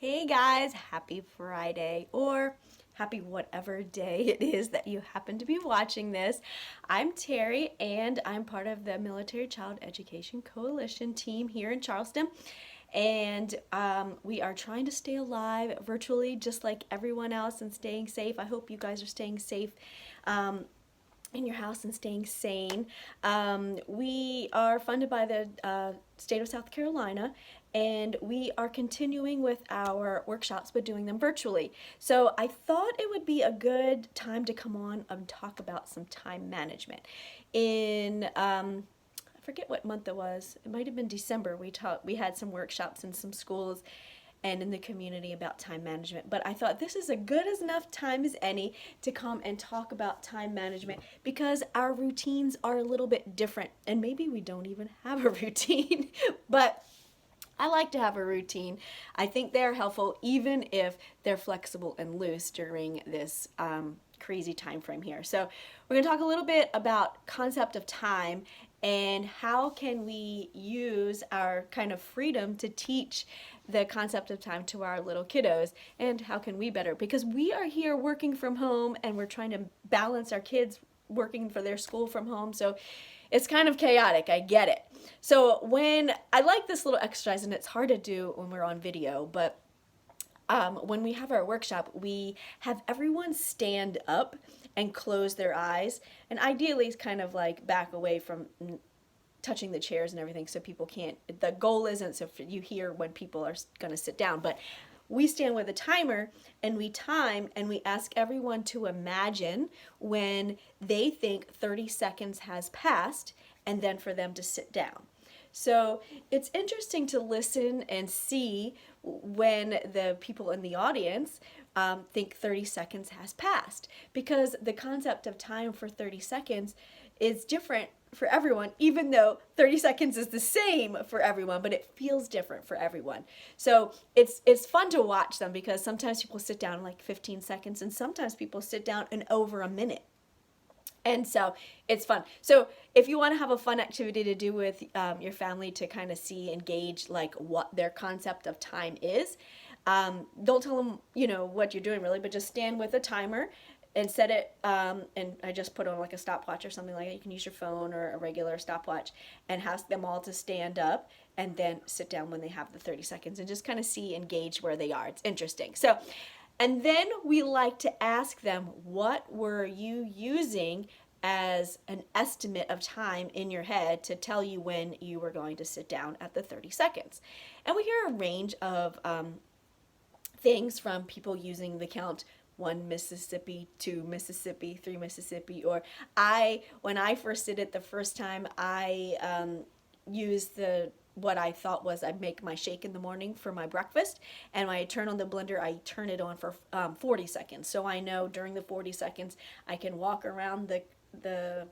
Hey guys, happy Friday or happy whatever day it is that you happen to be watching this. I'm Terry and I'm part of the Military Child Education Coalition team here in Charleston. And we are trying to stay alive virtually just like everyone else and staying safe. I hope you guys are staying safe. In your house and staying sane. We are funded by the state of South Carolina, and we are continuing with our workshops but doing them virtually. So I thought it would be a good time to come on and talk about some time management. I forget what month it was. It might have been December. We had some workshops in some schools and in the community about time management. But I thought this is a good as enough time as any to come and talk about time management because our routines are a little bit different and maybe we don't even have a routine. But I like to have a routine. I think they're helpful even if they're flexible and loose during this crazy time frame here. So we're going to talk a little bit about concept of time and how can we use our kind of freedom to teach the concept of time to our little kiddos, and how can we better, because we are here working from home and we're trying to balance our kids working for their school from home. So it's kind of chaotic. I get it. So when I like this little exercise, and it's hard to do when we're on video, but when we have our workshop, we have everyone stand up and close their eyes, and ideally it's kind of like back away from touching the chairs and everything so people can't, the goal isn't so you hear when people are going to sit down, but we stand with a timer and we time and we ask everyone to imagine when they think 30 seconds has passed and then for them to sit down. So it's interesting to listen and see when the people in the audience think 30 seconds has passed, because the concept of time for 30 seconds is different for everyone, even though 30 seconds is the same for everyone, but it feels different for everyone. So it's fun to watch them because sometimes people sit down in like 15 seconds and sometimes people sit down in over a minute. And so it's fun. So if you want to have a fun activity to do with your family to kind of see and gauge like what their concept of time is, don't tell them, what you're doing really, but just stand with a timer and set it, and I just put on like a stopwatch or something like that. You can use your phone or a regular stopwatch and ask them all to stand up and then sit down when they have the 30 seconds and just kind of see and gauge where they are. It's interesting. So, and then we like to ask them, what were you using as an estimate of time in your head to tell you when you were going to sit down at the 30 seconds? And we hear a range of things from people using the count 1 Mississippi, 2 Mississippi, 3 Mississippi, or when I first did it the first time, I used what I thought was I'd make my shake in the morning for my breakfast, and when I turn on the blender, I turn it on for 40 seconds. So I know during the 40 seconds, I can walk around the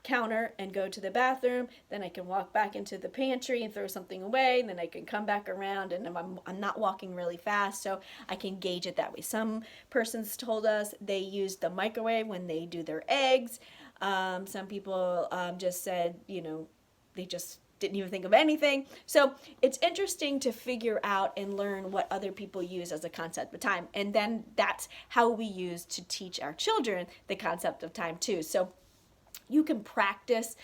counter and go to the bathroom, then I can walk back into the pantry and throw something away, and then I can come back around, and I'm not walking really fast, so I can gauge it that way. Some persons told us they use the microwave when they do their eggs. Some people just said, they just didn't even think of anything. So it's interesting to figure out and learn what other people use as a concept of time, and then that's how we use to teach our children the concept of time too. So you can practice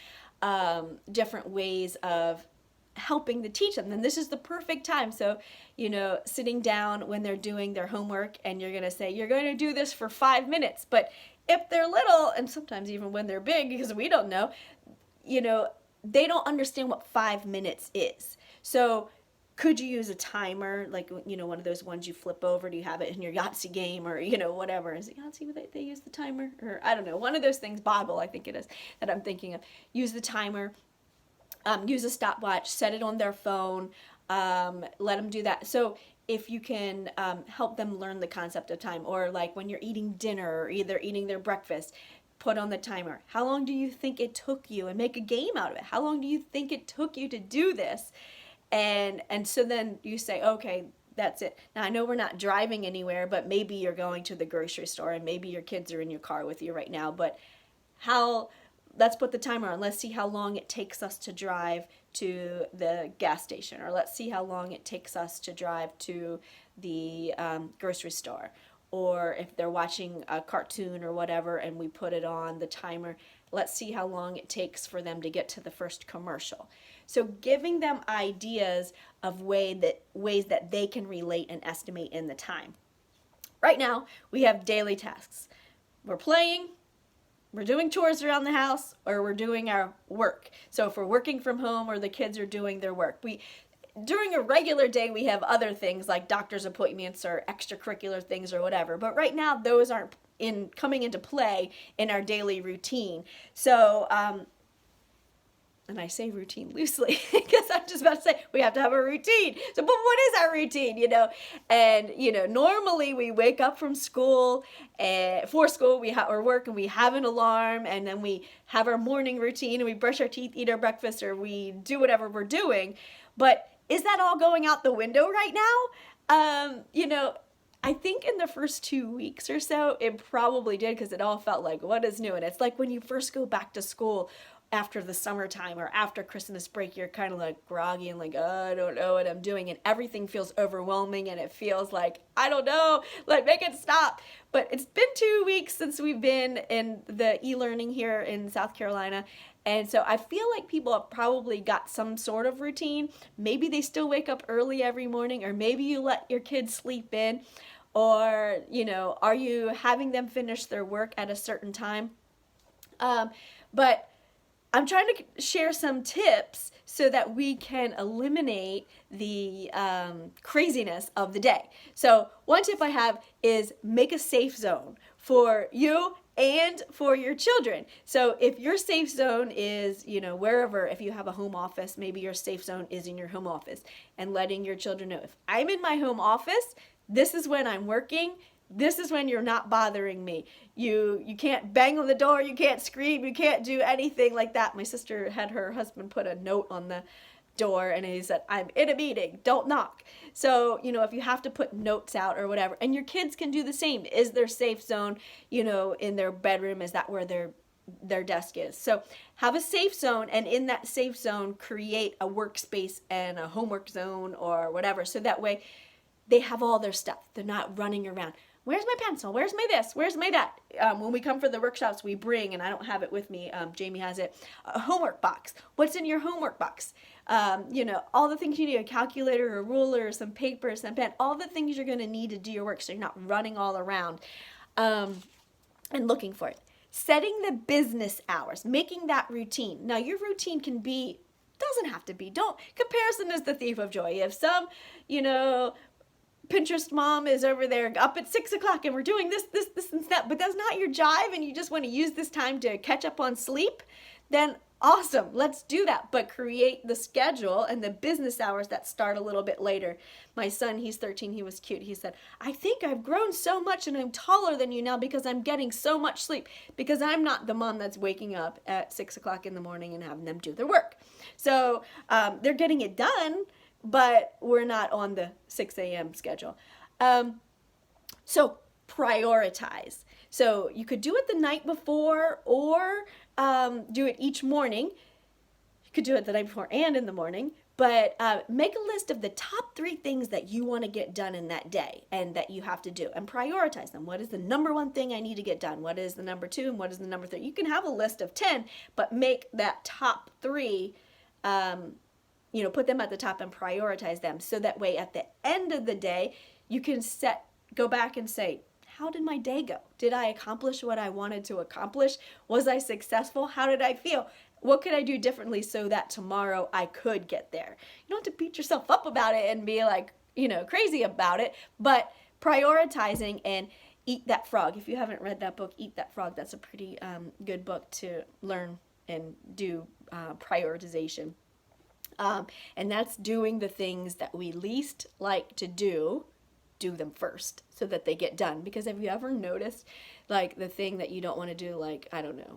different ways of helping to teach them. And this is the perfect time. So, sitting down when they're doing their homework and you're going to say, you're going to do this for 5 minutes. But if they're little, and sometimes even when they're big, because we don't know, they don't understand what 5 minutes is. So could you use a timer, like, one of those ones you flip over? Do you have it in your Yahtzee game or, whatever? Is it Yahtzee where they use the timer? Or I don't know. One of those things, Bobble, I think it is, that I'm thinking of. Use the timer, use a stopwatch, set it on their phone, let them do that. So if you can help them learn the concept of time, or like when you're eating dinner or either eating their breakfast, put on the timer. How long do you think it took you? And make a game out of it. How long do you think it took you to do this? And so then you say, okay, that's it. Now I know we're not driving anywhere, but maybe you're going to the grocery store and maybe your kids are in your car with you right now, but how let's put the timer on. Let's see how long it takes us to drive to the gas station, or let's see how long it takes us to drive to the grocery store. Or if they're watching a cartoon or whatever and we put it on the timer, let's see how long it takes for them to get to the first commercial. So giving them ideas of ways that they can relate and estimate in the time. Right now, we have daily tasks. We're playing, we're doing chores around the house, or we're doing our work. So if we're working from home or the kids are doing their work, during a regular day, we have other things like doctor's appointments or extracurricular things or whatever. But right now, those aren't coming into play in our daily routine. So, and I say routine loosely because I'm just about to say we have to have a routine. So, but what is our routine, And, normally we wake up from school, for school, or work, and we have an alarm, and then we have our morning routine, and we brush our teeth, eat our breakfast, or we do whatever we're doing. But is that all going out the window right now? I think in the first 2 weeks or so, it probably did, because it all felt like, what is new? And it's like when you first go back to school after the summertime or after Christmas break, you're kind of like groggy and like, oh, I don't know what I'm doing. And everything feels overwhelming and it feels like, I don't know, make it stop. But it's been 2 weeks since we've been in the e-learning here in South Carolina. And so I feel like people have probably got some sort of routine. Maybe they still wake up early every morning, or maybe you let your kids sleep in, or, are you having them finish their work at a certain time? But I'm trying to share some tips so that we can eliminate the craziness of the day. So one tip I have is make a safe zone for you and for your children. So if your safe zone is, wherever, if you have a home office, maybe your safe zone is in your home office, and letting your children know, if I'm in my home office, this is when I'm working. This is when you're not bothering me. You can't bang on the door, you can't scream, you can't do anything like that. My sister had her husband put a note on the door and he said, I'm in a meeting, don't knock. So, if you have to put notes out or whatever, and your kids can do the same. Is their safe zone, in their bedroom? Is that where their desk is? So have a safe zone, and in that safe zone, create a workspace and a homework zone or whatever. So that way they have all their stuff. They're not running around. Where's my pencil? Where's my this? Where's my that? When we come for the workshops, we bring, and I don't have it with me, Jamie has it, a homework box. What's in your homework box? All the things you need, a calculator, a ruler, some paper, some pen, all the things you're going to need to do your work so you're not running all around and looking for it. Setting the business hours, making that routine. Now, your routine doesn't have to be, comparison is the thief of joy. If some, Pinterest mom is over there up at 6 o'clock and we're doing this, and that, but that's not your jive and you just want to use this time to catch up on sleep, then awesome, let's do that. But create the schedule and the business hours that start a little bit later. My son, he's 13, he was cute. He said, I think I've grown so much and I'm taller than you now because I'm getting so much sleep, because I'm not the mom that's waking up at 6 o'clock in the morning and having them do their work. So they're getting it done, but we're not on the 6 a.m. schedule. So prioritize. So you could do it the night before, or do it each morning. You could do it the night before and in the morning, but make a list of the top 3 things that you want to get done in that day and that you have to do, and prioritize them. What is the number 1 thing I need to get done? What is the number 2? And what is the number 3? You can have a list of 10, but make that top 3, put them at the top and prioritize them. So that way at the end of the day, you can go back and say, how did my day go? Did I accomplish what I wanted to accomplish? Was I successful? How did I feel? What could I do differently so that tomorrow I could get there? You don't have to beat yourself up about it and be like, crazy about it, but prioritizing. And Eat That Frog. If you haven't read that book, Eat That Frog, that's a pretty good book to learn and do prioritization. And that's doing the things that we least like to do them first so that they get done. Because have you ever noticed, the thing that you don't want to do,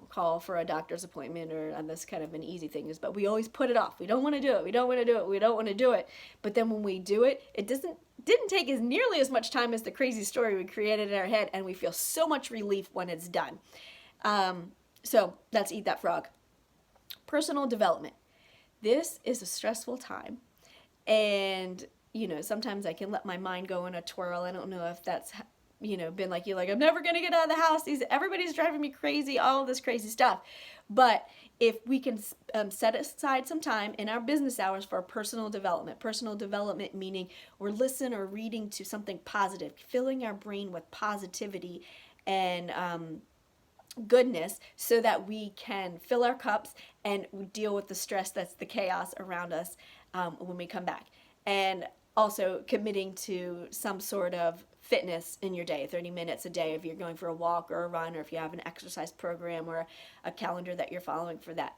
call for a doctor's appointment, or this kind of an easy thing is, but we always put it off. We don't want to do it. We don't want to do it. We don't want to do it. But then when we do it, it didn't take nearly as much time as the crazy story we created in our head, and we feel so much relief when it's done. So that's Eat That Frog. Personal development. This is a stressful time. And, sometimes I can let my mind go in a twirl. I don't know if that's, been like you, like, I'm never going to get out of the house. Everybody's driving me crazy, all of this crazy stuff. But if we can set aside some time in our business hours for personal development meaning we're listening or reading to something positive, filling our brain with positivity and goodness so that we can fill our cups and deal with the stress that's the chaos around us when we come back. And also committing to some sort of fitness in your day, 30 minutes a day if you're going for a walk or a run, or if you have an exercise program or a calendar that you're following for that.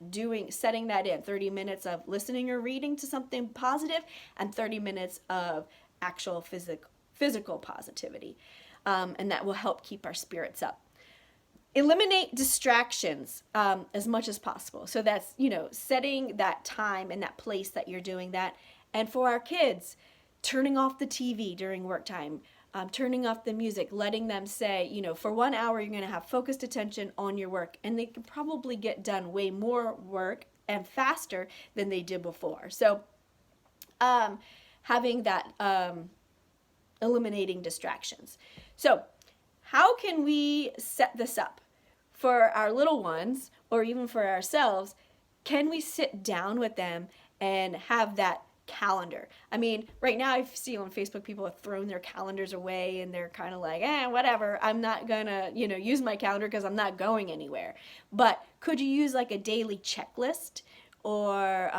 Setting that in, 30 minutes of listening or reading to something positive and 30 minutes of actual physical positivity. And that will help keep our spirits up. Eliminate distractions as much as possible. So that's, setting that time and that place that you're doing that. And for our kids, turning off the TV during work time, turning off the music, letting them say, for 1 hour, you're going to have focused attention on your work. And they can probably get done way more work and faster than they did before. So having that, eliminating distractions. So how can we set this up for our little ones or even for ourselves? Can we sit down with them and have that calendar? I mean, right now I see on Facebook people have thrown their calendars away and they're kind of like, whatever, I'm not gonna, use my calendar because I'm not going anywhere. But could you use like a daily checklist or,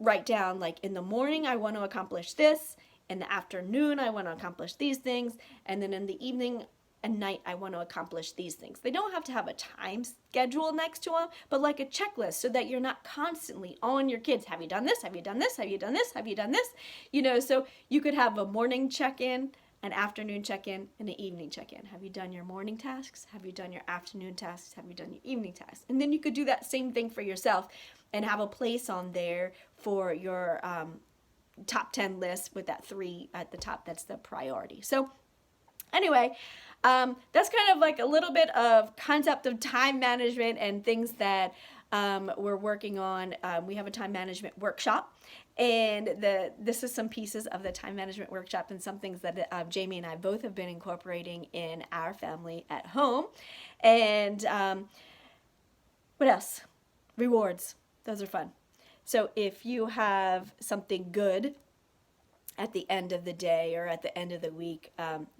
write down like in the morning I want to accomplish this, in the afternoon, I want to accomplish these things. And then in the evening and night, I want to accomplish these things. They don't have to have a time schedule next to them, but like a checklist so that you're not constantly on your kids. Have you done this? Have you done this? Have you done this? Have you done this? So you could have a morning check-in, an afternoon check-in, and an evening check-in. Have you done your morning tasks? Have you done your afternoon tasks? Have you done your evening tasks? And then you could do that same thing for yourself and have a place on there for your top 10 list with that 3 at the top. That's the priority. So anyway, that's kind of like a little bit of concept of time management and things that we're working on. We have a time management workshop, and this is some pieces of the time management workshop and some things that Jamie and I both have been incorporating in our family at home. And what else? Rewards. Those are fun. So if you have something good at the end of the day or at the end of the week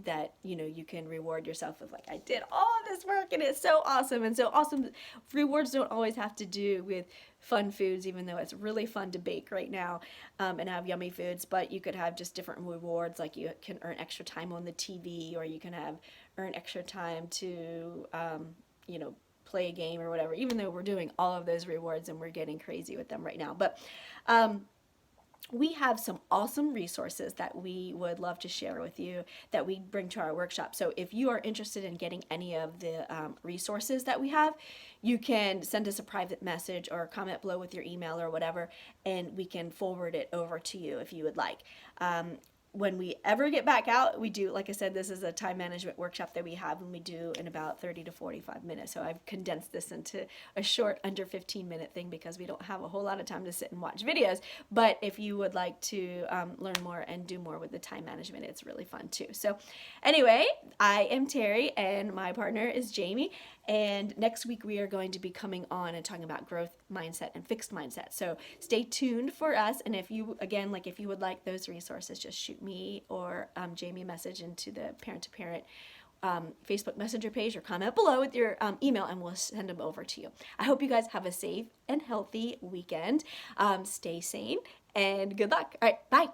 that, you can reward yourself with, like, I did all of this work and it's so awesome. And so awesome. Rewards don't always have to do with fun foods, even though it's really fun to bake right now and have yummy foods. But you could have just different rewards, like you can earn extra time on the TV, or you can earn extra time to, play a game or whatever, even though we're doing all of those rewards and we're getting crazy with them right now. But we have some awesome resources that we would love to share with you that we bring to our workshop. So if you are interested in getting any of the resources that we have, you can send us a private message or comment below with your email or whatever, and we can forward it over to you if you would like. When we ever get back out, we do, like I said, this is a time management workshop that we have, and we do in about 30 to 45 minutes. So I've condensed this into a short, under 15-minute thing because we don't have a whole lot of time to sit and watch videos. But if you would like to learn more and do more with the time management, it's really fun too. So anyway, I am Terry, and my partner is Jamie. And next week we are going to be coming on and talking about growth mindset and fixed mindset. So stay tuned for us. And if you, again, if you would like those resources, just shoot me or Jamie a message into the parent-to-parent Facebook Messenger page, or comment below with your email, and we'll send them over to you. I hope you guys have a safe and healthy weekend. Stay sane, and good luck. All right, bye.